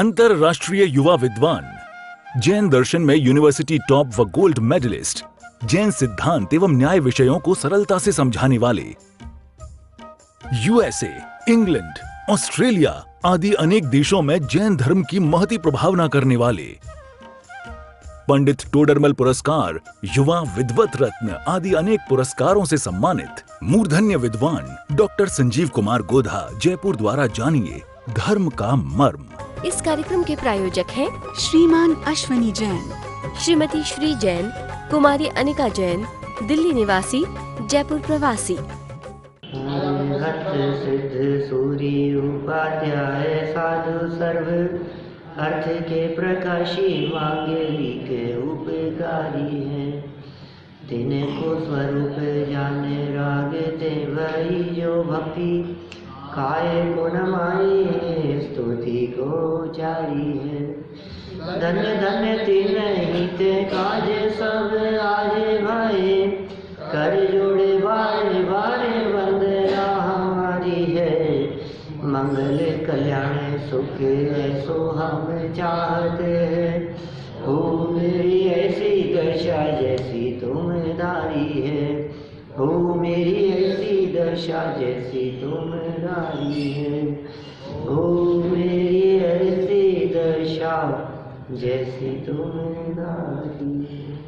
अंतरराष्ट्रीय युवा विद्वान, जैन दर्शन में यूनिवर्सिटी टॉप व गोल्ड मेडलिस्ट, जैन सिद्धांत एवं न्याय विषयों को सरलता से समझाने वाले, यूएसए, इंग्लैंड, ऑस्ट्रेलिया आदि अनेक देशों में जैन धर्म की महती प्रभावना करने वाले, पंडित टोडरमल पुरस्कार, युवा विद्वत रत्न आदि अनेक पुरस्कारों से सम्मानित मूर्धन्य विद्वान डॉक्टर संजीव कुमार गोधा जयपुर द्वारा जानिए धर्म का मर्म। इस कार्यक्रम के प्रायोजक हैं श्रीमान अश्वनी जैन, श्रीमती श्री जैन, कुमारी अनिका जैन, दिल्ली निवासी, जयपुर प्रवासी। सिद्ध सूर्य उपाध्याय साधु सर्व अर्थ के प्रकाशी मांगलिक उपकारी हैं। दिन को स्वरूप जाने राग दे वही जो भक्ति काय को नमाए स्तुति को जारी है। धन्य धन्य तीन हित काज सब आजे भाई कर जोड़े बारे बारे वंदना हमारी है। मंगल कल्याण सुख ऐसो हम चाहते हैं। हो मेरी ऐसी दशा जैसी तुम धारी है। हो मेरी ऐसी दशा जैसी तुम धारी है। हो मेरी ऐसी दशा जैसी तुम धारी है।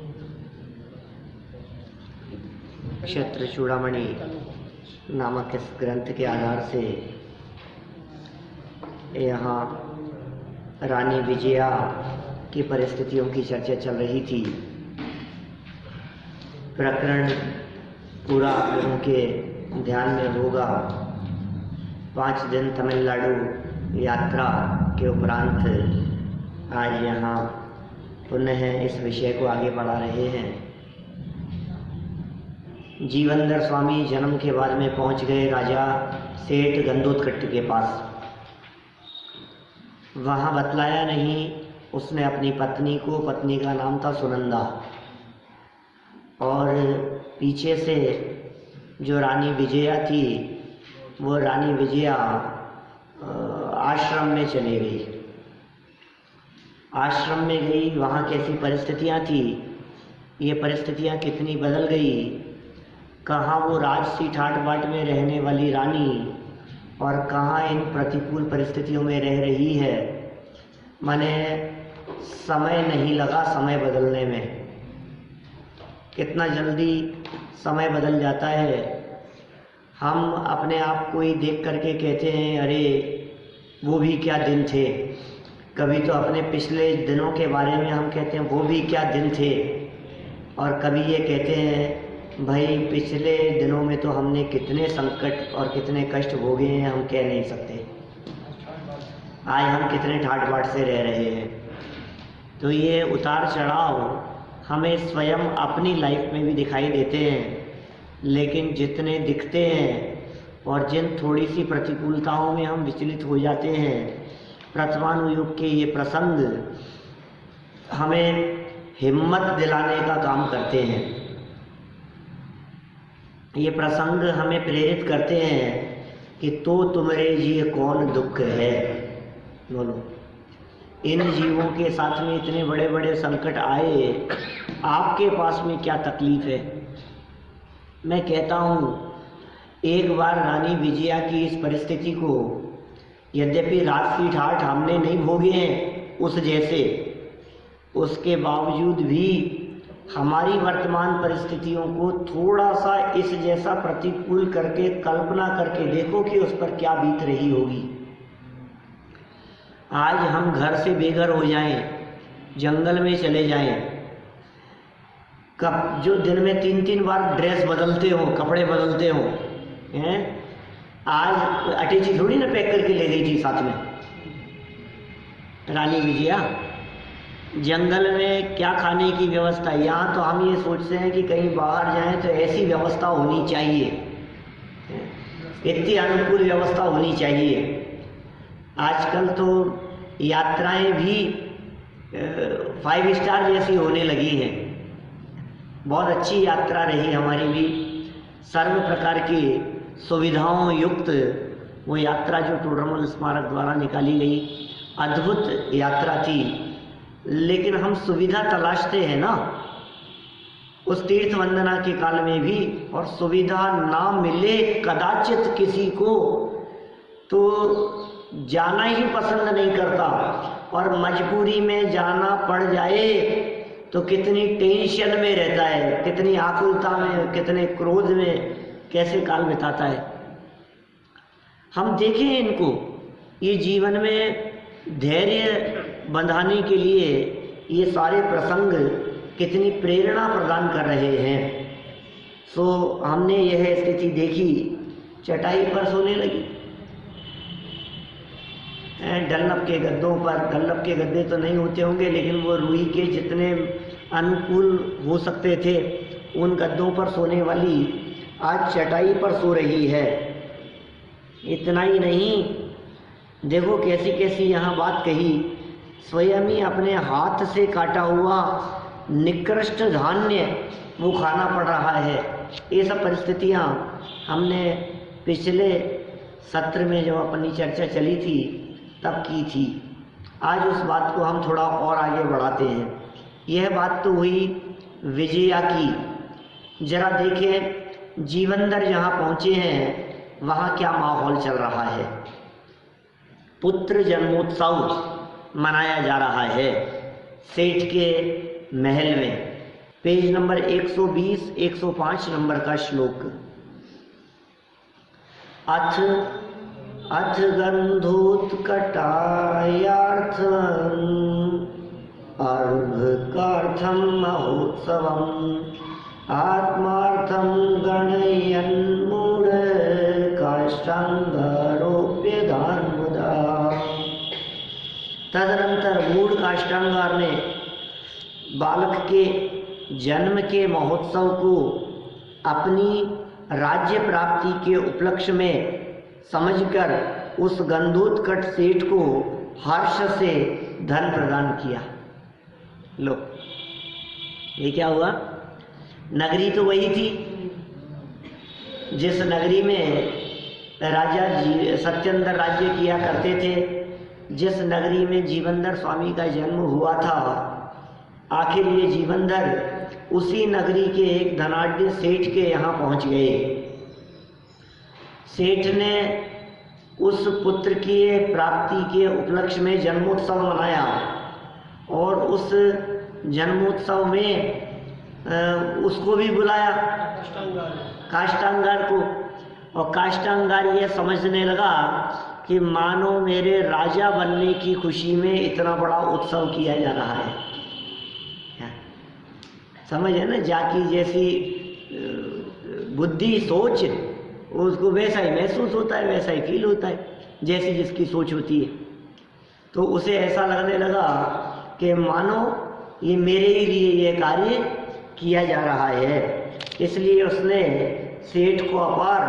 क्षत्र चूड़ामणि नामक इस ग्रंथ के आधार से यहाँ रानी विजया की परिस्थितियों की चर्चा चल रही थी। प्रकरण पूरा आप लोगों के ध्यान में होगा। 5 दिन तमिलनाडु यात्रा के उपरांत आज यहाँ पुनः इस विषय को आगे बढ़ा रहे हैं। जीवनधर स्वामी जन्म के बाद में पहुँच गए राजा सेठ गंदोत्कट के पास। वहाँ बतलाया नहीं उसने अपनी पत्नी को, पत्नी का नाम था सुनंदा, और पीछे से जो रानी विजया थी वो रानी विजया आश्रम में चली गई। आश्रम में गई, वहाँ कैसी परिस्थितियाँ थी, ये परिस्थितियाँ कितनी बदल गई, कहाँ वो राजसी ठाट बाट में रहने वाली रानी और कहाँ इन प्रतिकूल परिस्थितियों में रह रही है। माने समय नहीं लगा समय बदलने में। कितना जल्दी समय बदल जाता है। हम अपने आप को ही देख करके कहते हैं अरे वो भी क्या दिन थे। कभी तो अपने पिछले दिनों के बारे में हम कहते हैं वो भी क्या दिन थे, और कभी ये कहते हैं भाई पिछले दिनों में तो हमने कितने संकट और कितने कष्ट भोगे हैं हम कह नहीं सकते। आज हम कितने ठाट बाट से रह रहे हैं। तो ये उतार चढ़ाव हमें स्वयं अपनी लाइफ में भी दिखाई देते हैं, लेकिन जितने दिखते हैं और जिन थोड़ी सी प्रतिकूलताओं में हम विचलित हो जाते हैं, प्रथमानुयुग के ये प्रसंग हमें हिम्मत दिलाने का काम करते हैं। ये प्रसंग हमें प्रेरित करते हैं कि तो तुम्हारे जिए कौन दुख है। बोलो, इन जीवों के साथ में इतने बड़े बड़े संकट आए, आपके पास में क्या तकलीफ है। मैं कहता हूँ एक बार रानी विजया की इस परिस्थिति को यद्यपि राजसी ठाठ हमने नहीं भोगे हैं उस जैसे, उसके बावजूद भी हमारी वर्तमान परिस्थितियों को थोड़ा सा इस जैसा प्रतिकूल करके कल्पना करके देखो कि उस पर क्या बीत रही होगी। आज हम घर से बेघर हो जाएं, जंगल में चले जाएं, कब जो दिन में 3-3 बार ड्रेस बदलते हो, कपड़े बदलते हो हैं। आज अटैची थोड़ी ना पैक करके ले गई थी साथ में रानी विजया। जंगल में क्या खाने की व्यवस्था, यहाँ तो हम ये सोचते हैं कि कहीं बाहर जाएं तो ऐसी व्यवस्था होनी चाहिए, इतनी अनुकूल व्यवस्था होनी चाहिए। आजकल तो यात्राएं भी 5 स्टार जैसी होने लगी हैं। बहुत अच्छी यात्रा रही हमारी भी, सर्व प्रकार की सुविधाओं युक्त वो यात्रा जो टोडरमल स्मारक द्वारा निकाली गई अद्भुत यात्रा थी। लेकिन हम सुविधा तलाशते हैं ना उस तीर्थ वंदना के काल में भी, और सुविधा ना मिले कदाचित किसी को तो जाना ही पसंद नहीं करता, और मजबूरी में जाना पड़ जाए तो कितनी टेंशन में रहता है, कितनी आकुलता में, कितने क्रोध में कैसे काल बिताता है। हम देखें इनको, ये जीवन में धैर्य बंधाने के लिए ये सारे प्रसंग कितनी प्रेरणा प्रदान कर रहे हैं। सो हमने यह स्थिति देखी, चटाई पर सोने लगी, डल्लप के गद्दों पर। डल्लप के गद्दे तो नहीं होते होंगे, लेकिन वो रुई के जितने अनुकूल हो सकते थे उन गद्दों पर सोने वाली आज चटाई पर सो रही है। इतना ही नहीं, देखो कैसी कैसी यहाँ बात कही, स्वयं ही अपने हाथ से काटा हुआ निकृष्ट धान्य वो खाना पड़ रहा है। ये सब परिस्थितियाँ हमने पिछले सत्र में जब अपनी चर्चा चली थी तब की थी। आज उस बात को हम थोड़ा और आगे बढ़ाते हैं। यह बात तो हुई विजया की। जरा देखें जीवनधर जहाँ पहुँचे हैं वहाँ क्या माहौल चल रहा है। पुत्र जन्मोत्सव मनाया जा रहा है सेठ के महल में। पेज नंबर 120 105 नंबर का श्लोक। अथ गंधोत्कटायार्थम् अर्घकार्थं महोत्सवम् आत्मार्थं गणयन् मूढकाष्ठांगारोप्यदान मुदा। तदनंतर मूढ़ काष्ठांगार ने बालक के जन्म के महोत्सव को अपनी राज्य प्राप्ति के उपलक्ष्य में समझकर उस गंधोत्कट सेठ को हर्ष से धन प्रदान किया। लो, ये क्या हुआ? नगरी तो वही थी जिस नगरी में राजा सत्येंद्र राज्य किया करते थे, जिस नगरी में जीवनधर स्वामी का जन्म हुआ था। आखिर ये जीवनधर उसी नगरी के एक धनाढ्य सेठ के यहाँ पहुँच गए। सेठ ने उस पुत्र की प्राप्ति के उपलक्ष्य में जन्मोत्सव मनाया, और उस जन्मोत्सव में उसको भी बुलाया, काष्ठांगार को। और काष्ठांगार ये समझने लगा कि मानो मेरे राजा बनने की खुशी में इतना बड़ा उत्सव किया जा रहा है। समझ है ना, जाकी जैसी बुद्धि सोच, उसको वैसा ही महसूस होता है, वैसा ही फील होता है जैसी जिसकी सोच होती है। तो उसे ऐसा लगने लगा कि मानो ये मेरे ही लिए ये कार्य किया जा रहा है। इसलिए उसने सेठ को अपार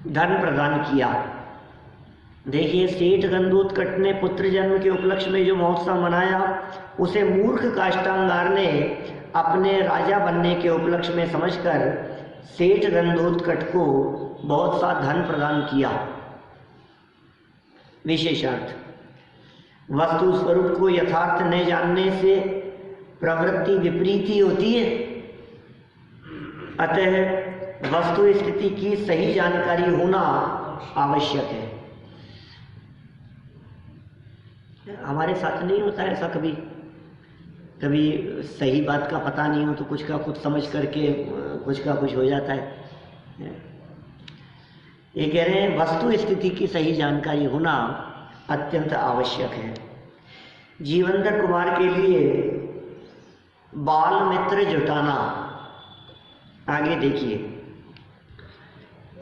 धन प्रदान किया। देखिए, सेठ गंधोत्कट ने पुत्र जन्म के उपलक्ष्य में जो महोत्सव मनाया, उसे मूर्ख काष्ठांगार ने अपने राजा बनने के उपलक्ष्य में समझकर सेठ गंधोत्कट को बहुत सा धन प्रदान किया। विशेषार्थ, वस्तु स्वरूप को यथार्थ न जानने से प्रवृत्ति विपरीत ही होती है। अतः वस्तु स्थिति की सही जानकारी होना आवश्यक है। हमारे साथ नहीं होता ऐसा, कभी कभी सही बात का पता नहीं हो तो कुछ का कुछ समझ करके कुछ का कुछ हो जाता है। ये कह रहे हैं वस्तु स्थिति की सही जानकारी होना अत्यंत आवश्यक है। जीवनधर कुमार के लिए बाल मित्र जुटाना। आगे देखिए,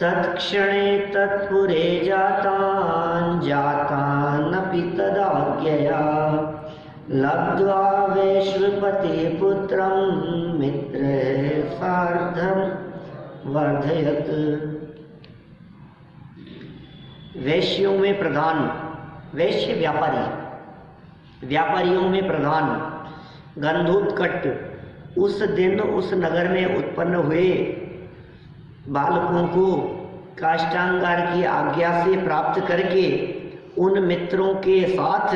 तत्क्षणे तत्पुरे जातान जातानपि तदाज्ञया लब्ध्वा वैश्वपते पुत्रं मित्र सार्धं वर्धयत। वैश्यों में प्रधान, वैश्य व्यापारी, व्यापारियों में प्रधान गंधोत्कट उस दिन उस नगर में उत्पन्न हुए बालकों को काष्ठांगार की आज्ञा से प्राप्त करके उन मित्रों के साथ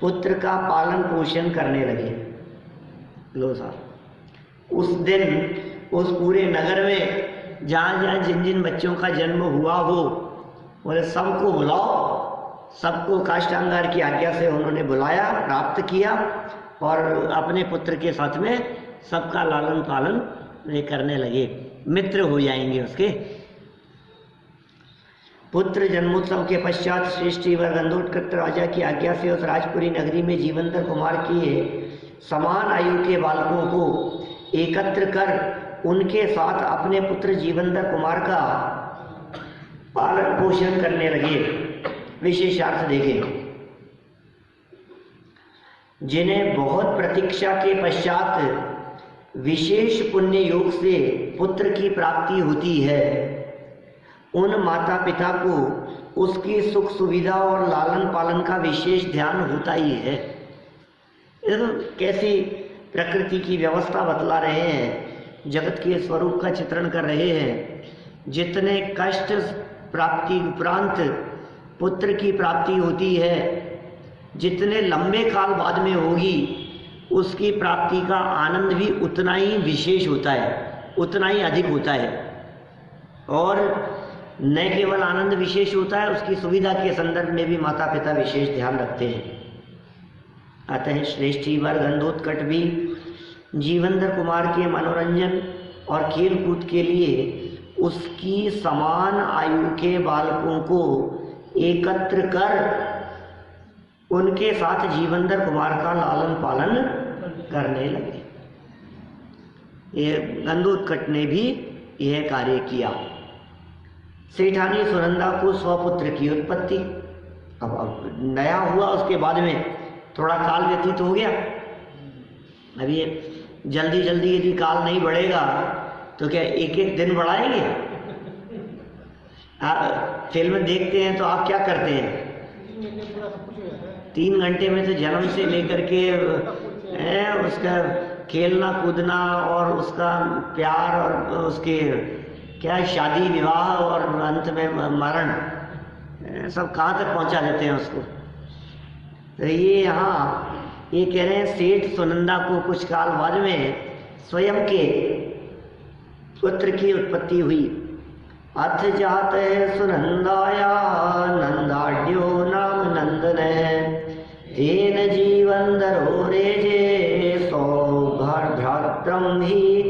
पुत्र का पालन पोषण करने लगे। लो साहब, उस दिन उस पूरे नगर में जहाँ जहाँ जिन जिन बच्चों का जन्म हुआ हो, बोले सबको बुलाओ। सबको काष्ठांगार की आज्ञा से उन्होंने बुलाया, प्राप्त किया और अपने पुत्र के साथ में सबका लालन पालन वे करने लगे, मित्र हो जाएंगे उसके। पुत्र जन्मोत्सव के पश्चात श्रेष्ठी व गंधोत्कच राजा की आज्ञा से उस राजपुरी नगरी में जीवंतर कुमार के समान आयु के बालकों को एकत्र कर उनके साथ अपने पुत्र जीवंतर कुमार का पालन पोषण करने लगे। विशेषार्थ देखें, जिन्हें बहुत प्रतीक्षा के पश्चात विशेष पुण्य योग से पुत्र की प्राप्ति होती है, उन माता पिता को उसकी सुख सुविधा और लालन पालन का विशेष ध्यान होता ही है। तो कैसी प्रकृति की व्यवस्था बतला रहे हैं, जगत के स्वरूप का चित्रण कर रहे हैं। जितने कष्ट प्राप्ति उपरांत पुत्र की प्राप्ति होती है, जितने लंबे काल बाद में होगी, उसकी प्राप्ति का आनंद भी उतना ही विशेष होता है, उतना ही अधिक होता है। और न केवल आनंद विशेष होता है, उसकी सुविधा के संदर्भ में भी माता पिता विशेष ध्यान रखते हैं। अतः श्रेष्ठी वर गंधोत्कच भी जीवंतर कुमार के मनोरंजन और खेल कूद के लिए उसकी समान आयु के बालकों को एकत्र कर उनके साथ जीवंतर कुमार का लालन पालन करने लगे। ये गंधोत्कच ने भी यह कार्य किया। सेठानी सुनंदा को स्वपुत्र की उत्पत्ति। अब नया हुआ, उसके बाद में थोड़ा काल व्यतीत हो गया। अब ये जल्दी जल्दी यदि काल नहीं बढ़ेगा तो क्या एक एक दिन बढ़ाएंगे? फिल्म देखते हैं तो आप क्या करते हैं? 3 घंटे में तो जन्म से लेकर के उसका खेलना कूदना और उसका प्यार और उसके क्या शादी विवाह और अंत में मरण, सब कहाँ तक पहुँचा देते हैं उसको। तो ये यहाँ ये कह रहे हैं, सेठ सुनंदा को कुछ काल बाद में स्वयं के पुत्र की उत्पत्ति हुई। अथ जात है सुनंदाया नंदाड्यो नाम नंदन, तेन जीवंदरो रेजे सौभ्रात्रम ही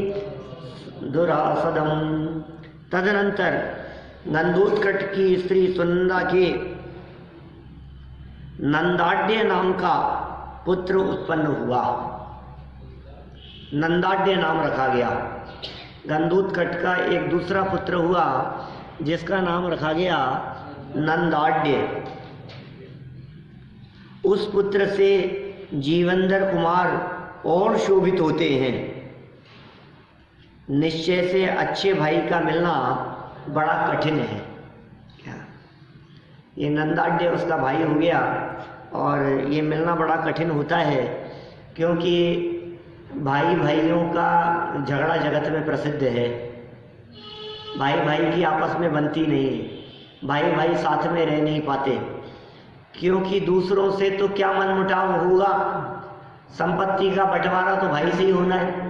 दुरासदम। तदनंतर गंधोत्कच की स्त्री सुनंदा के नंदाड्य नाम का पुत्र उत्पन्न हुआ। नंदाड्य नाम रखा गया। गंधोत्कच का एक दूसरा पुत्र हुआ जिसका नाम रखा गया नंदाड्य। उस पुत्र से जीवंतर कुमार और शोभित होते हैं। निश्चय से अच्छे भाई का मिलना बड़ा कठिन है। ये नंदाड्य उसका भाई हो गया और ये मिलना बड़ा कठिन होता है, क्योंकि भाई भाइयों का झगड़ा जगत में प्रसिद्ध है। भाई भाई की आपस में बनती नहीं है, भाई भाई साथ में रह नहीं पाते, क्योंकि दूसरों से तो क्या मनमुटाव होगा, संपत्ति का बंटवारा तो भाई से ही होना है।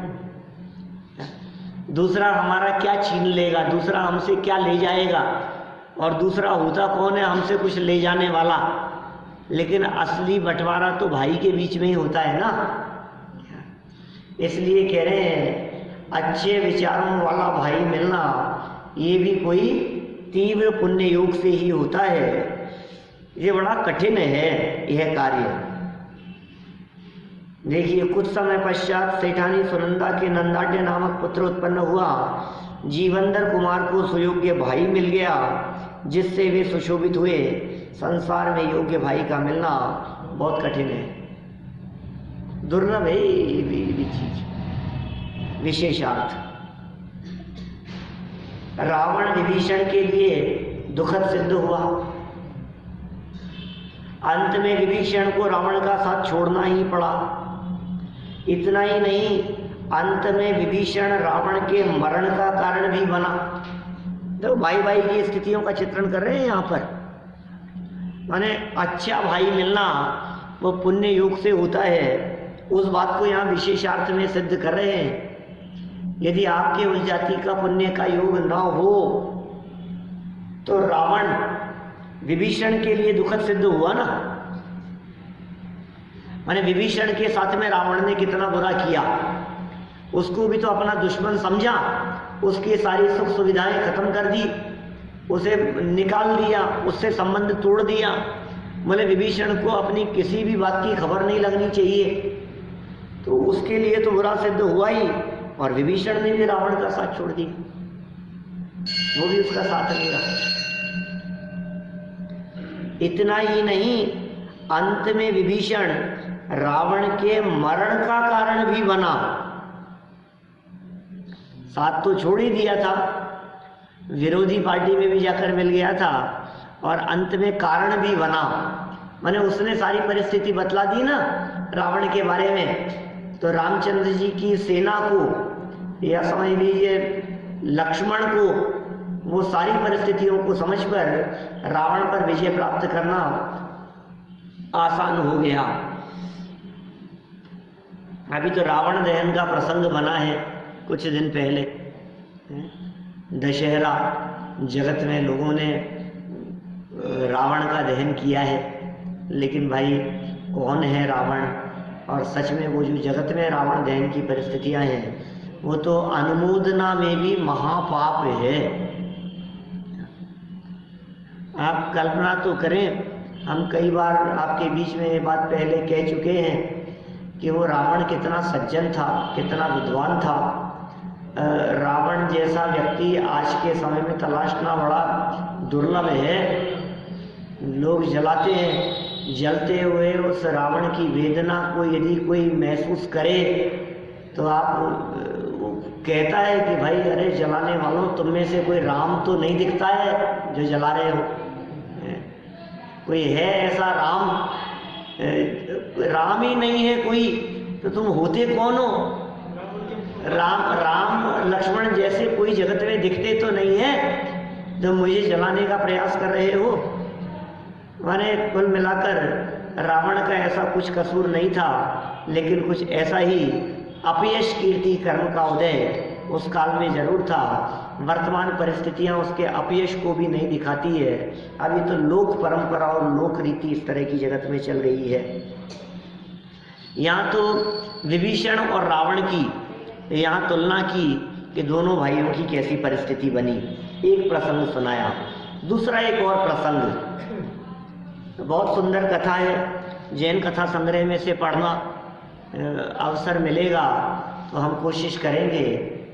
दूसरा हमारा क्या छीन लेगा, दूसरा हमसे क्या ले जाएगा, और दूसरा होता कौन है हमसे कुछ ले जाने वाला। लेकिन असली बंटवारा तो भाई के बीच में ही होता है ना। इसलिए कह रहे हैं अच्छे विचारों वाला भाई मिलना ये भी कोई तीव्र पुण्य योग से ही होता है। ये बड़ा कठिन है यह कार्य। देखिए, कुछ समय पश्चात सेठानी सुनंदा के नंदाड्य नामक पुत्र उत्पन्न हुआ। जीवंतर कुमार को सुयोग्य भाई मिल गया जिससे वे सुशोभित हुए। संसार में योग्य भाई का मिलना बहुत कठिन है, दुर्लभ है ये भी चीज। विशेषार्थ, रावण विभीषण के लिए दुखद सिद्ध हुआ। अंत में विभीषण को रावण का साथ छोड़ना ही पड़ा। इतना ही नहीं, अंत में विभीषण रावण के मरण का कारण भी बना। तो भाई भाई की स्थितियों का चित्रण कर रहे हैं यहाँ पर। माने अच्छा भाई मिलना वो पुण्य योग से होता है, उस बात को यहाँ विशेषार्थ में सिद्ध कर रहे हैं। यदि आपके उस जाति का पुण्य का योग न हो तो रावण विभीषण के लिए दुखद सिद्ध हुआ ना। माने विभीषण के साथ में रावण ने कितना बुरा किया, उसको भी तो अपना दुश्मन समझा, उसकी सारी सुख सुविधाएं खत्म कर दी, उसे निकाल दिया, उससे संबंध तोड़ दिया। बोले विभीषण को अपनी किसी भी बात की खबर नहीं लगनी चाहिए, तो उसके लिए तो बुरा सिद्ध हुआ ही। और विभीषण ने भी रावण का साथ छोड़ दिया, वो भी उसका साथ नहीं रहा। इतना ही नहीं, अंत में विभीषण रावण के मरण का कारण भी बना। साथ तो छोड़ ही दिया था, विरोधी पार्टी में भी जाकर मिल गया था, और अंत में कारण भी बना। माने उसने सारी परिस्थिति बतला दी ना रावण के बारे में। तो रामचंद्र जी की सेना को या समझ लीजिए लक्ष्मण को, वो सारी परिस्थितियों को समझकर रावण पर विजय प्राप्त करना आसान हो गया। अभी तो रावण दहन का प्रसंग बना है कुछ दिन पहले। दशहरा जगत में लोगों ने रावण का दहन किया है, लेकिन भाई कौन है रावण? और सच में वो जो जगत में रावण दहन की परिस्थितियां हैं वो तो अनुमोदना में भी महापाप है। आप कल्पना तो करें, हम कई बार आपके बीच में ये बात पहले कह चुके हैं कि वो रावण कितना सज्जन था, कितना विद्वान था। रावण जैसा व्यक्ति आज के समय में तलाशना बड़ा दुर्लभ है। लोग जलाते हैं, जलते हुए उस रावण की वेदना को यदि कोई महसूस करे तो आप कहता है कि भाई अरे जलाने वालों, तुम में से कोई राम तो नहीं दिखता है जो जला रहे हो? कोई है ऐसा राम? राम ही नहीं है कोई, तो तुम होते कौन हो? राम लक्ष्मण जैसे कोई जगत में दिखते तो नहीं है जो मुझे जलाने का प्रयास कर रहे हो। माने कुल मिलाकर रावण का ऐसा कुछ कसूर नहीं था, लेकिन कुछ ऐसा ही अपयश कीर्ति कर्म का उदय उस काल में जरूर था। वर्तमान परिस्थितियां उसके अपयश को भी नहीं दिखाती है। अभी तो लोक परंपरा और लोक रीति इस तरह की जगत में चल रही है। यहाँ तो विभीषण और रावण की यहाँ तुलना की कि दोनों भाइयों की कैसी परिस्थिति बनी। एक प्रसंग सुनाया, दूसरा एक और प्रसंग। बहुत सुंदर कथा है, जैन कथा संग्रह में से पढ़ना अवसर मिलेगा तो हम कोशिश करेंगे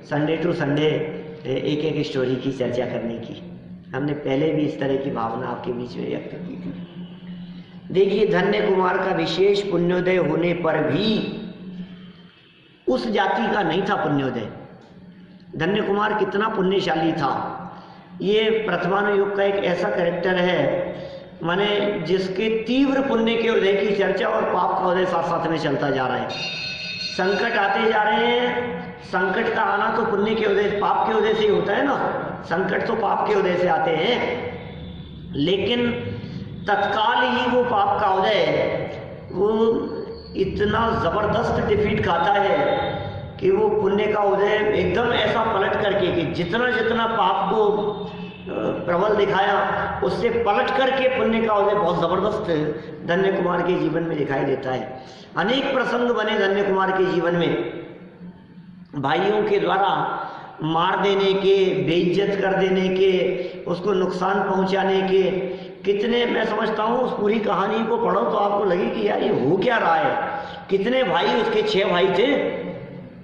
संडे टू संडे एक एक स्टोरी की चर्चा करने की। हमने पहले भी इस तरह की भावना आपके बीच में व्यक्त की थी। देखिए, धन्य कुमार का विशेष पुण्योदय होने पर भी उस जाति का नहीं था पुण्योदय। धन्य कुमार कितना पुण्यशाली था। ये प्रथमानुयोग का एक ऐसा कैरेक्टर है, माने जिसके तीव्र पुण्य के उदय की चर्चा और पाप का उदय साथ साथ में चलता जा रहा है। संकट आते जा रहे हैं, संकट का आना तो पुण्य के उदय, पाप के उदय से ही होता है ना। संकट तो पाप के उदय से आते हैं, लेकिन तत्काल ही वो पाप का उदय वो इतना जबरदस्त डिफीट खाता है कि वो पुण्य का उदय एकदम ऐसा पलट करके कि जितना जितना पाप को प्रबल दिखाया उससे पलट करके पुण्य का उदय बहुत जबरदस्त धन्य कुमार के जीवन में दिखाई देता है। अनेक प्रसंग बने धन्य कुमार के जीवन में, भाइयों के द्वारा मार देने के, बेइज्जत कर देने के, उसको नुकसान पहुंचाने के। कितने, मैं समझता हूँ उस पूरी कहानी को पढ़ो तो आपको लगे कि यार ये हो क्या रहा है। कितने भाई, उसके 6 भाई थे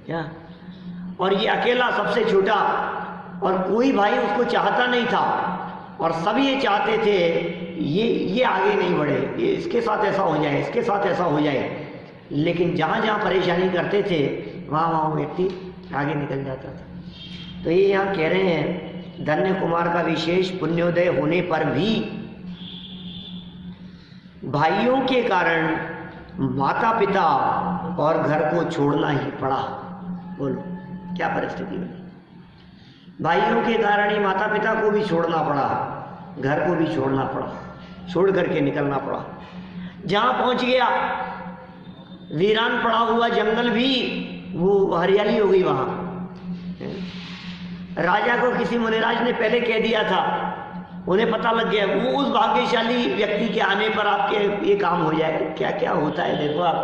क्या, और ये अकेला सबसे छोटा, और कोई भाई उसको चाहता नहीं था, और सब ये चाहते थे ये आगे नहीं बढ़े, ये इसके साथ ऐसा हो जाए, इसके साथ ऐसा हो जाए। लेकिन जहाँ जहाँ परेशानी करते थे वहाँ वहाँ वो व्यक्ति आगे निकल जाता था। तो ये यहाँ कह रहे हैं, धन्य कुमार का विशेष पुण्योदय होने पर भी भाइयों के कारण माता पिता और घर को छोड़ना ही पड़ा। बोलो क्या परिस्थिति बनी। भाइयों के कारण ही माता पिता को भी छोड़ना पड़ा, घर को भी छोड़ना पड़ा। छोड़ करके निकलना पड़ा। जहाँ पहुँच गया वीरान पड़ा हुआ जंगल भी वो हरियाली हो गई वहाँ। राजा को किसी मुनिराज ने पहले कह दिया था, उन्हें पता लग गया। वो उस भाग्यशाली व्यक्ति के आने पर आपके ये काम हो जाए। क्या क्या होता है देखो आप,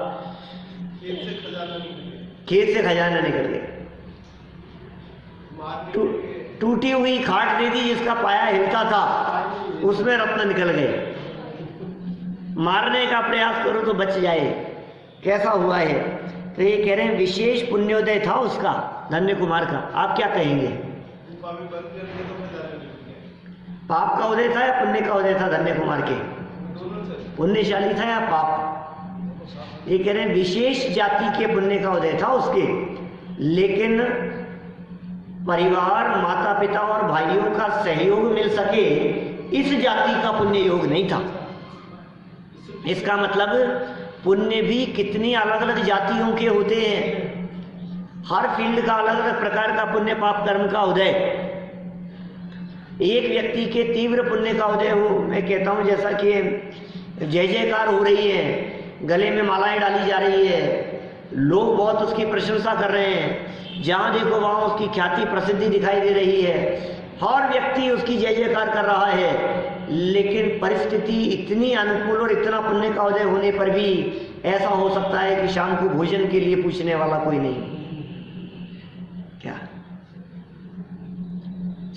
खेत से खजाना निकल गया। टूटी हुई खाट दे दी जिसका पाया हिलता था, उसमें रत्न निकल गए। मारने का प्रयास करो तो बच जाए। कैसा हुआ है? तो ये कह रहे हैं विशेष पुण्योदय था उसका, धन्य कुमार का। आप क्या कहेंगे? पाप का उदय था या पुण्य का उदय था धन्य कुमार के? पुण्यशाली था या पाप? ये कह रहे हैं विशेष जाति के पुण्य का उदय था उसके, लेकिन परिवार, माता पिता और भाइयों का सहयोग मिल सके, इस जाति का पुण्य योग नहीं था। इसका मतलब पुण्य भी कितनी अलग अलग जातियों के होते हैं। हर फील्ड का अलग अलग प्रकार का पुण्य पाप कर्म का उदय। एक व्यक्ति के तीव्र पुण्य का उदय हो, मैं कहता हूँ जैसा कि जय जयकार हो रही है, गले में मालाएं डाली जा रही है, लोग बहुत उसकी प्रशंसा कर रहे हैं, जहाँ देखो वहाँ उसकी ख्याति प्रसिद्धि दिखाई दे रही है, हर व्यक्ति उसकी जय जयकार कर रहा है, लेकिन परिस्थिति इतनी अनुकूल और इतना पुण्य का उदय होने पर भी ऐसा हो सकता है कि शाम को भोजन के लिए पूछने वाला कोई नहीं। क्या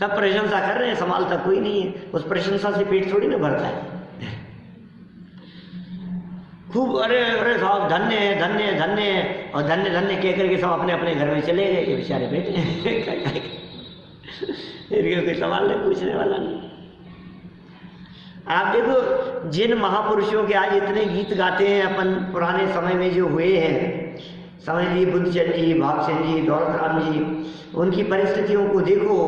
सब प्रशंसा कर रहे हैं, संभालता कोई नहीं है। उस प्रशंसा से पेट थोड़ी ना भरता है। खूब अरे अरे साहब धन्य है, धन्य है, धन्य है, और धन्य धन्य कह करके सब अपने अपने घर में चले गए। ये बेचारे बैठे इनके कोई सवाल नहीं, पूछने वाला नहीं। आप देखो जिन महापुरुषों के आज इतने गीत गाते हैं अपन पुराने समय में जो हुए हैं, समझ ली बुद्धचंद जी, भागचंद जी, दौलत राम जी, उनकी परिस्थितियों को देखो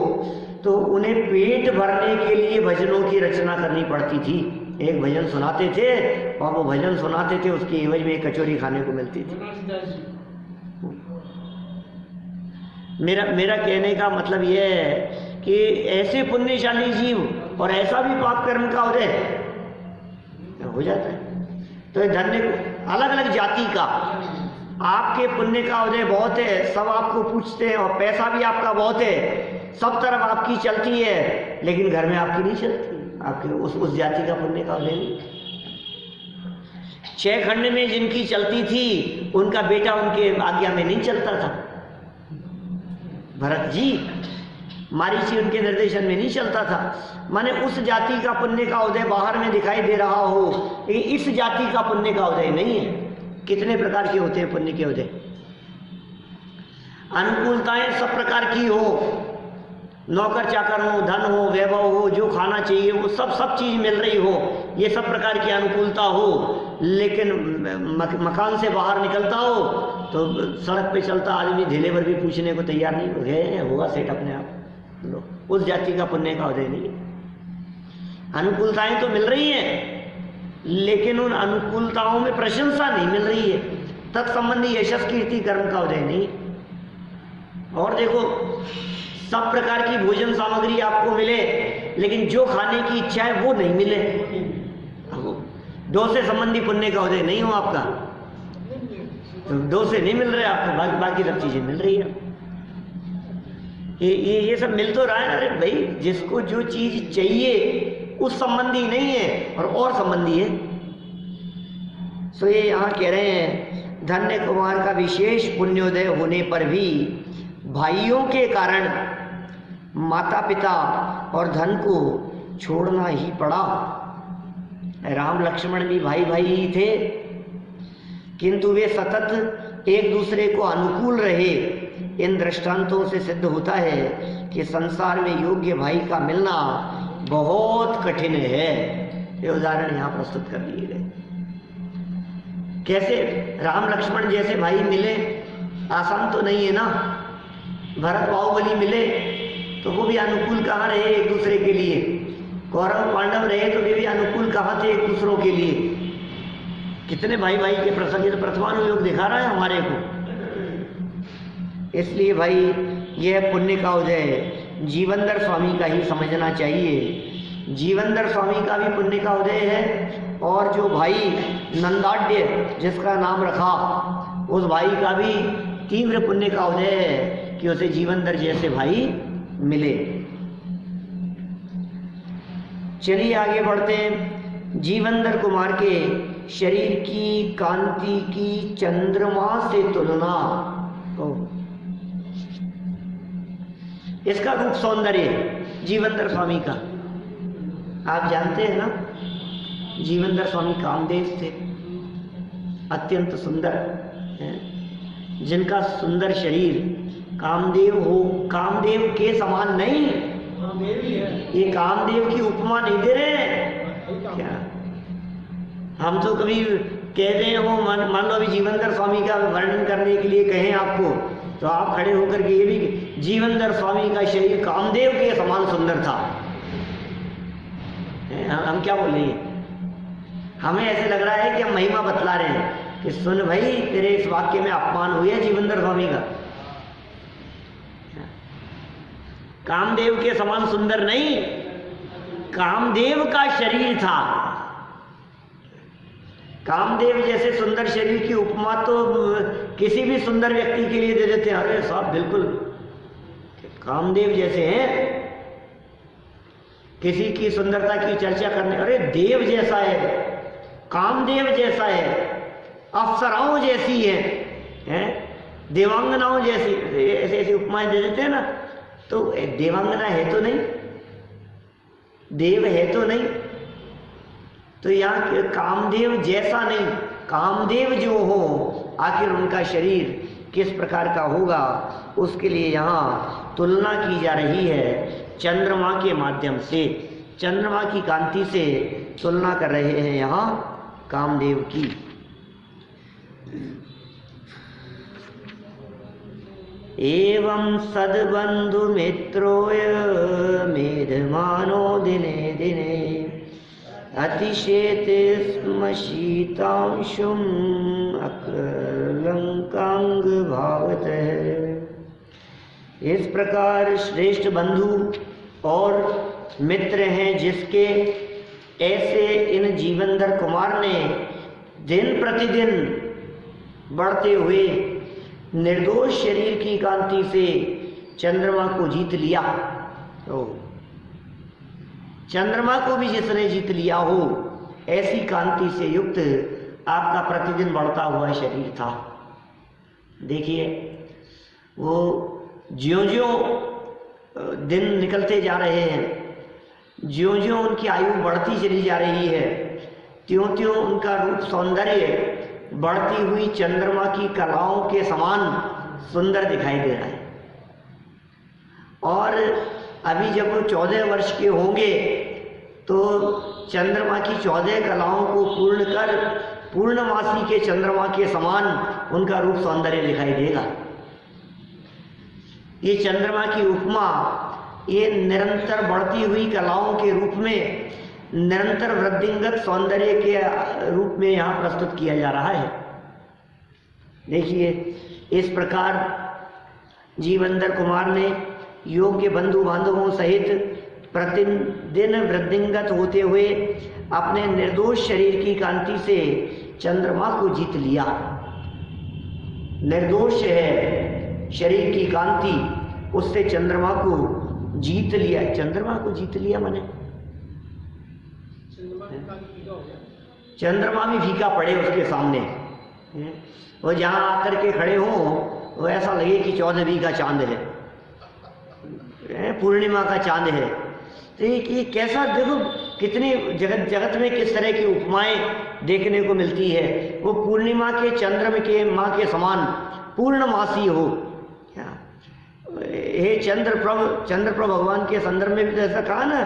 तो उन्हें पेट भरने के लिए भजनों की रचना करनी पड़ती थी। एक भजन सुनाते थे और वो भजन सुनाते थे, उसकी एवज में एक कचौरी खाने को मिलती थी। मेरा कहने का मतलब यह है कि ऐसे पुण्यशाली जीव और ऐसा भी पाप कर्म का उदय हो जाता है। तो धन्य अलग अलग जाति का आपके पुण्य का उदय बहुत है, सब आपको पूछते हैं, और पैसा भी आपका बहुत है, सब तरफ आपकी चलती है, लेकिन घर में आपकी नहीं चलती। आपके उस जाति का पुण्य का उदय नहीं। 6 खंड में जिनकी चलती थी उनका बेटा उनके आज्ञा में नहीं चलता था। भरत जी, मारीची उनके निर्देशन में नहीं चलता था। माने उस जाति का पुण्य का उदय बाहर में दिखाई दे रहा हो, लेकिन इस जाति का पुण्य का उदय नहीं है। कितने प्रकार के होते हैं पुण्य के उदय? अनुकूलताएं सब प्रकार की हो, नौकर चाकर हो, धन हो, वैभव हो, जो खाना चाहिए वो सब चीज मिल रही हो, ये सब प्रकार की अनुकूलता हो, लेकिन मकान से बाहर निकलता हो तो सड़क पे चलता आदमी धेले पर भी पूछने को तैयार नहीं है, होगा सेठ अपने आप। लो, उस जाति का पुण्य का उदय नहीं। अनुकूलताएं तो मिल रही हैं, लेकिन उन अनुकूलताओं में प्रशंसा नहीं मिल रही है, तत्संबंधी यशस कीर्ति कर्म का उदय नहीं। और देखो सब प्रकार की भोजन सामग्री आपको मिले, लेकिन जो खाने की इच्छा है वो नहीं मिले। दो से संबंधी पुण्य का उदय नहीं हो आपका, तो दो से नहीं मिल रहे आपको, बाकी सब चीजें मिल रही है। ये सब मिल तो रहा है। अरे भाई, जिसको जो चीज चाहिए उस संबंधी नहीं है और संबंधी है। सो ये यहाँ कह रहे हैं धन्य कुमार का विशेष पुण्योदय होने पर भी भाइयों के कारण माता पिता और धन को छोड़ना ही पड़ा। राम लक्ष्मण भी भाई भाई ही थे, किंतु वे सतत एक दूसरे को अनुकूल रहे। इन दृष्टांतों से सिद्ध होता है कि संसार में योग्य भाई का मिलना बहुत कठिन है। ये उदाहरण यहाँ प्रस्तुत कर दिए गए। कैसे राम लक्ष्मण जैसे भाई मिले, आसान तो नहीं है ना। भरत बाहुबली मिले तो वो भी अनुकूल कहाँ रहे एक दूसरे के लिए, कौरव पांडव रहे तो वे भी अनुकूल कहाँ थे एक दूसरों के लिए। कितने भाई भाई के प्रसंग, ये तो प्रथमानुयोग दिखा रहा है हमारे को। इसलिए भाई यह पुण्य का उदय जीवनधर स्वामी का ही समझना चाहिए। जीवनधर स्वामी का भी पुण्य का उदय है, और जो भाई नंदाढ्य जिसका नाम रखा, उस भाई का भी तीव्र पुण्य का उदय है कि उसे जीवनधर जैसे भाई मिले। चलिए आगे बढ़ते हैं। जीवनधर कुमार के शरीर की कांति की चंद्रमा से तुलना, इसका रूप सौंदर्य जीवनधर स्वामी का आप जानते हैं ना। जीवनधर स्वामी कामदेव थे, अत्यंत सुंदर है, जिनका सुंदर शरीर कामदेव हो, कामदेव के समान नहीं, ये कामदेव की उपमा नहीं दे रहे हैं क्या। हम तो कभी कहते हैं वो मान लो अभी जीवनधर स्वामी का वर्णन करने के लिए कहें आपको, तो आप खड़े होकर के ये भी, जीवनधर स्वामी का शरीर कामदेव के समान सुंदर था, हम क्या बोलेंगे। हमें ऐसे लग रहा है कि हम महिमा बतला रहे हैं कि सुन भाई तेरे इस वाक्य में अपमान हुआ जीवनधर स्वामी का। कामदेव के समान सुंदर नहीं, कामदेव का शरीर था। कामदेव जैसे सुंदर शरीर की उपमा तो किसी भी सुंदर व्यक्ति के लिए दे देते हैं। अरे साहब बिल्कुल कामदेव जैसे हैं, किसी की सुंदरता की चर्चा करने, अरे देव जैसा है, कामदेव जैसा है, अप्सराओं जैसी है, देवांगनाओं जैसी, ऐसी ऐसी उपमाएं दे देते हैं ना। तो देवांगना है तो नहीं, देव है तो नहीं, तो यहाँ कामदेव जैसा नहीं, कामदेव जो हो आखिर उनका शरीर किस प्रकार का होगा, उसके लिए यहाँ तुलना की जा रही है चंद्रमा के माध्यम से। चंद्रमा की कांति से तुलना कर रहे हैं यहाँ कामदेव की। एवं सद्बंधु मित्रोय मेधमानो दिने दिने अतिशेते स्म शीतांशुम अकलंकांग भावतः। इस प्रकार श्रेष्ठ बंधु और मित्र हैं जिसके, ऐसे इन जीवनधर कुमार ने दिन प्रतिदिन बढ़ते हुए निर्दोष शरीर की कांति से चंद्रमा को जीत लिया। तो चंद्रमा को भी जिसने जीत लिया हो, ऐसी कांति से युक्त आपका प्रतिदिन बढ़ता हुआ शरीर था। देखिए वो ज्यों-ज्यों दिन निकलते जा रहे हैं, ज्यों-ज्यों उनकी आयु बढ़ती चली जा रही है, त्यों-त्यों उनका रूप सौंदर्य बढ़ती हुई चंद्रमा की कलाओं के समान सुंदर दिखाई दे रहा है। और अभी जब वो 14 वर्ष के होंगे तो चंद्रमा की 14 कलाओं को पूर्ण कर पूर्णमासी के चंद्रमा के समान उनका रूप सौंदर्य दिखाई देगा। ये चंद्रमा की उपमा ये निरंतर बढ़ती हुई कलाओं के रूप में, निरंतर वृद्धिंगत सौंदर्य के रूप में यहाँ प्रस्तुत किया जा रहा है। देखिए इस प्रकार जीवनधर कुमार ने योग्य बंधु बांधवों सहित प्रतिदिन वृद्धिंगत होते हुए अपने निर्दोष शरीर की कांति से चंद्रमा को जीत लिया। निर्दोष है शरीर की कांति, उससे चंद्रमा को जीत लिया। चंद्रमा को जीत लिया माने चंद्रमा भी फीका पड़े उसके सामने। वो जहां आकर के खड़े हों वो ऐसा लगे कि 14वीं का चांद है, पूर्णिमा का चांद है। तो ये कैसा, देखो कितनी जगत में किस तरह की उपमाएं देखने को मिलती है। वो पूर्णिमा के चंद्रमा के माँ के समान पूर्णमासी हो। हे चंद्रप्रभ भगवान के संदर्भ में भी तो ऐसा कहा ना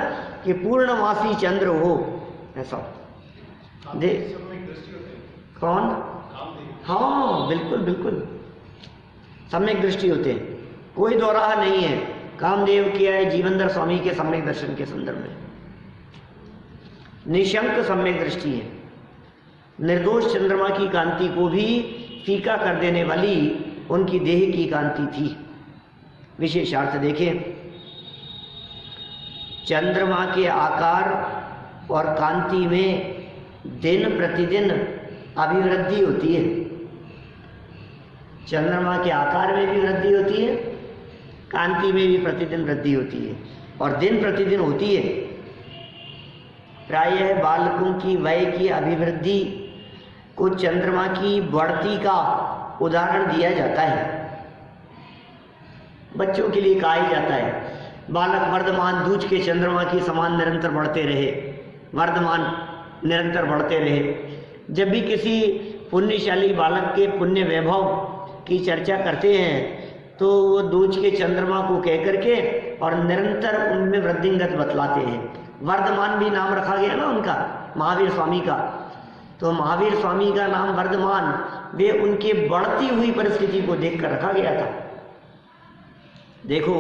कि पूर्णमासी चंद्र हो, ऐसा दे कौन। हाँ बिल्कुल बिल्कुल सम्यक दृष्टि होते हैं, कोई दोराहा नहीं है। कामदेव किया है जीवनधर स्वामी के सम्यक दर्शन के संदर्भ में, निशंक सम्यक दृष्टि है। निर्दोष चंद्रमा की कांति को भी फीका कर देने वाली उनकी देह की कांति थी। विशेषार्थ देखें, चंद्रमा के आकार और कांति में दिन प्रतिदिन अभिवृद्धि होती है। चंद्रमा के आकार में भी वृद्धि होती है, कांति में भी प्रतिदिन वृद्धि होती है और दिन प्रतिदिन होती है। प्रायः बालकों की वय की अभिवृद्धि को चंद्रमा की बढ़ती का उदाहरण दिया जाता है। बच्चों के लिए कहा ही जाता है, बालक वर्धमान दूज के चंद्रमा की समान निरंतर बढ़ते रहे, वर्धमान निरंतर बढ़ते रहे। जब भी किसी पुण्यशाली बालक के पुण्य वैभव की चर्चा करते हैं तो वो दूज के चंद्रमा को कह करके और निरंतर उनमें वृद्धिंगत बतलाते हैं। वर्धमान भी नाम रखा गया ना उनका, महावीर स्वामी का, तो महावीर स्वामी का नाम वर्धमान वे उनके बढ़ती हुई परिस्थिति को देखकर रखा गया था। देखो,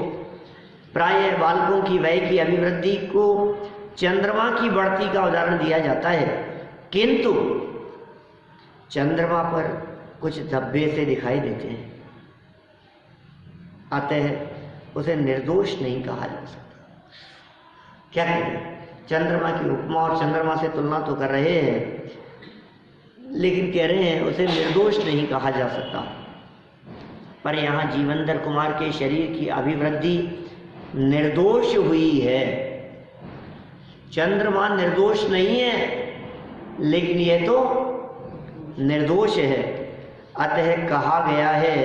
प्रायः बालकों की वय की अभिवृद्धि को चंद्रमा की बढ़ती का उदाहरण दिया जाता है, किंतु चंद्रमा पर कुछ धब्बे से दिखाई देते हैं, अतः उसे निर्दोष नहीं कहा जा सकता। क्या करें, चंद्रमा की उपमा और चंद्रमा से तुलना तो कर रहे हैं, लेकिन कह रहे हैं उसे निर्दोष नहीं कहा जा सकता। पर यहाँ जीवंदर कुमार के शरीर की अभिवृद्धि निर्दोष हुई है। चंद्रमा निर्दोष नहीं है, लेकिन यह तो निर्दोष है। अतः कहा गया है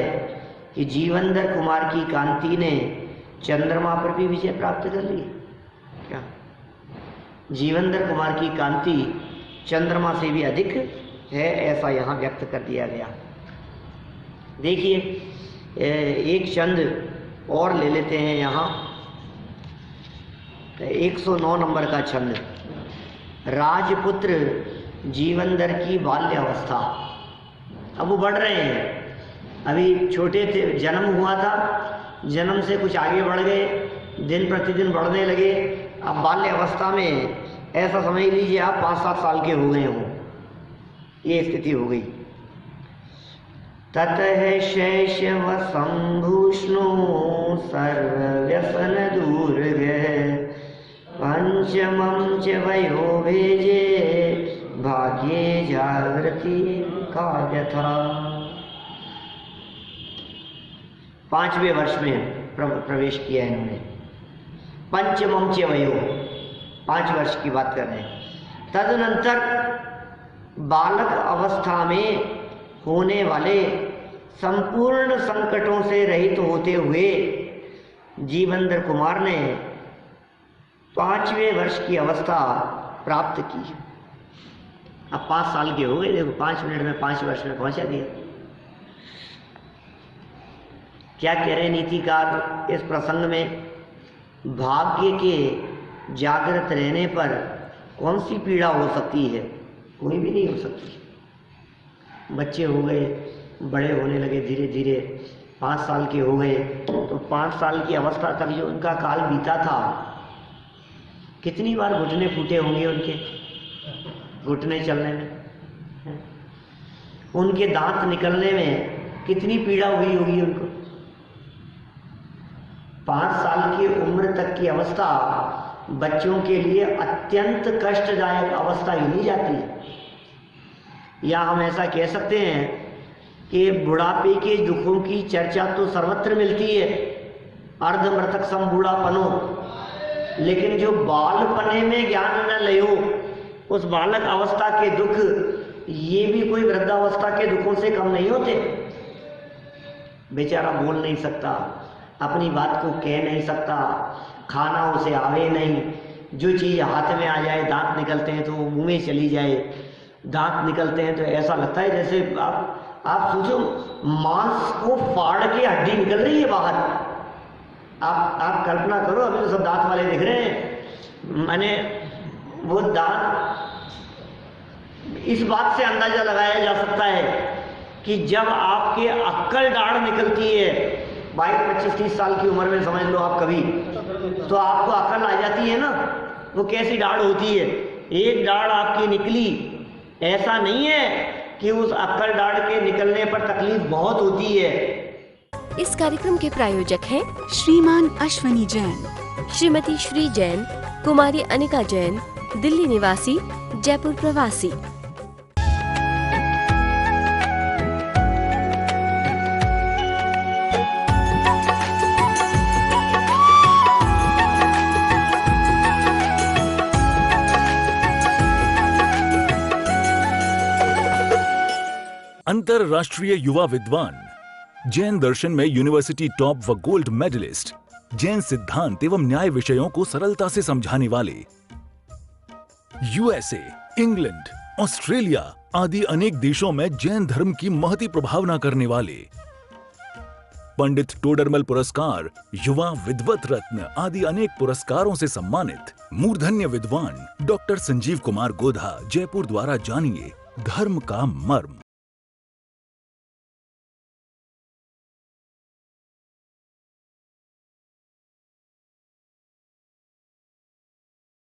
कि जीवंदर कुमार की कांति ने चंद्रमा पर भी विजय प्राप्त कर ली। क्या जीवंदर कुमार की कांति चंद्रमा से भी अधिक है, ऐसा यहाँ व्यक्त कर दिया गया। देखिए, एक छंद और ले लेते हैं यहाँ, 109 नंबर का छंद, राजपुत्र जीवंदर की बाल्यावस्था। अब वो बढ़ रहे हैं, अभी छोटे थे, जन्म हुआ था, जन्म से कुछ आगे बढ़ गए, दिन प्रतिदिन बढ़ने लगे। अब बाल्यावस्था में ऐसा समझ लीजिए आप 5-7 साल के हो गए हों, ये स्थिति हो गई। ततः शैशव संभूष्णो सर्वव्यसन दूर्गे, पंचमं च वयो भेजे भाग्ये जागृति कार्यथा। 5वें वर्ष में प्रवेश किया इन्होंने। पंचमं च वयो, 5 वर्ष की बात कर रहे हैं। तदनंतर बालक अवस्था में होने वाले संपूर्ण संकटों से रहित होते हुए जीवंदर कुमार ने 5वें वर्ष की अवस्था प्राप्त की। अब 5 साल के हो गए, देखो 5 मिनट में 5 वर्ष में पहुंचा दिया। क्या कह रहे नीतिकार इस प्रसंग में? भाग्य के जागृत रहने पर कौन सी पीड़ा हो सकती है? कोई भी नहीं हो सकती। बच्चे हो गए, बड़े होने लगे धीरे धीरे, 5 साल के हो गए, तो 5 साल की अवस्था तक जो उनका काल बीता था, कितनी बार घुटने फूटे होंगे उनके, घुटने चलने में, उनके दांत निकलने में कितनी पीड़ा हुई होगी उनको। 5 साल की उम्र तक की अवस्था बच्चों के लिए अत्यंत कष्टदायक अवस्था गिनी जाती है। या हम ऐसा कह सकते हैं कि बुढ़ापे के दुखों की चर्चा तो सर्वत्र मिलती है, अर्धमृतक सम बूढ़ापनो, लेकिन जो बालपने में ज्ञान न लयो, उस बालक अवस्था के दुख, ये भी कोई वृद्धावस्था के दुखों से कम नहीं होते। बेचारा बोल नहीं सकता, अपनी बात को कह नहीं सकता, खाना उसे आवे नहीं, जो चीज़ हाथ में आ जाए, दांत निकलते हैं तो वो मुंह में चली जाए, दांत निकलते हैं तो ऐसा लगता है जैसे आप सोचो मांस को फाड़ के हड्डी निकल रही है बाहर। आप कल्पना करो, अभी तो सब दांत वाले दिख रहे हैं, मैंने वो दांत, इस बात से अंदाजा लगाया जा सकता है कि जब आपके अक्कल दाढ़ निकलती है 22-25-30 साल की उम्र में, समझ लो आप कभी, तो आपको अक्ल आ जाती है ना, वो कैसी दाढ़ होती है। एक दाढ़ आपकी निकली, ऐसा नहीं है कि उस अक्ल दाढ़ के निकलने पर तकलीफ बहुत होती है। इस कार्यक्रम के प्रायोजक हैं श्रीमान अश्वनी जैन, श्रीमती श्री जैन, कुमारी अनिका जैन, दिल्ली निवासी, जयपुर प्रवासी। अंतरराष्ट्रीय युवा विद्वान, जैन दर्शन में यूनिवर्सिटी टॉप व गोल्ड मेडलिस्ट, जैन सिद्धांत एवं न्याय विषयों को सरलता से समझाने वाले, यूएसए, इंग्लैंड, ऑस्ट्रेलिया आदि अनेक देशों में जैन धर्म की महती प्रभावना करने वाले, पंडित टोडरमल पुरस्कार, युवा विद्वत रत्न आदि अनेक पुरस्कारों से सम्मानित मूर्धन्य विद्वान डॉक्टर संजीव कुमार गोधा, जयपुर द्वारा जानिए धर्म का मर्म।